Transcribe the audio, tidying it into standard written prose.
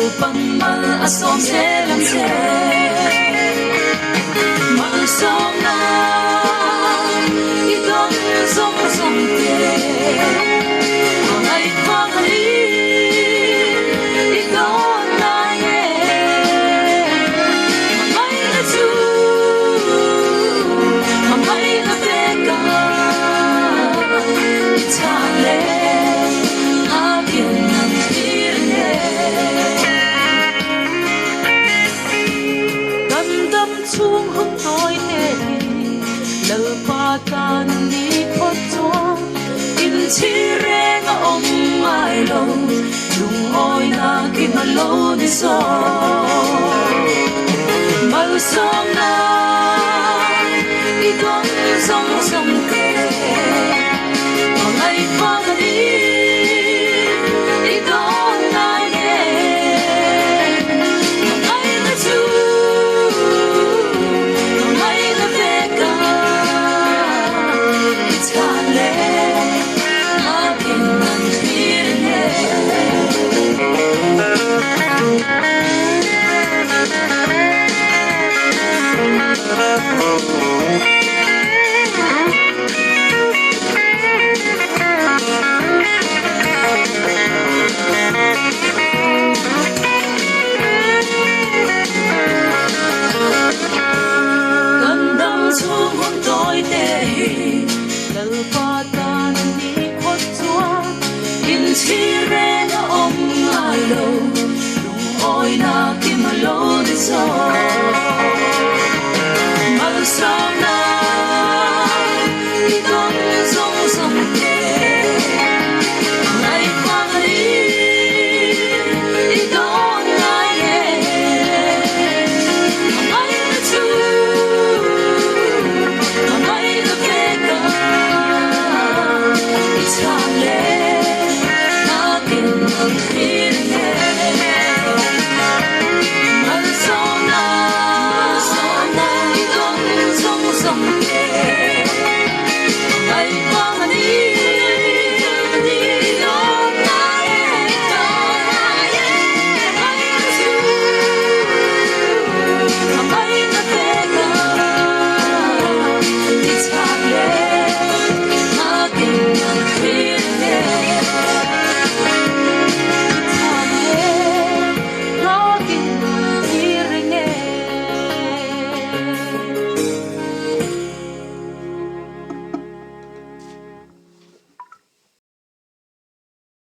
upang mal-asom selam-se Mal-asom na itong song-song-te Mga ipanghalin itong naye Mamay na tu Mamay na teka Itale akin ng thlir Gandam chung hung tôi nè Lỡ ba tan đi khuất chua In chi reng ông ai lâu Lung oi na khi mà lâu đi so Mơ sông na Đi con sông sông kề Mà ngày qua ta đi Đi con ai nghe Mà ngày ta chu Mà ngày ta về ca Itale akin ng Gandam chung hôn tôi tê Lỡ ba tan đi khuất chua In chi reng ông ai lâu Lung oi na kim mà lâu đi so Mal sao na Itong song song te Ngày qua đi Itong ai Mamay na tu Mamay na teka Itale akin ng thlir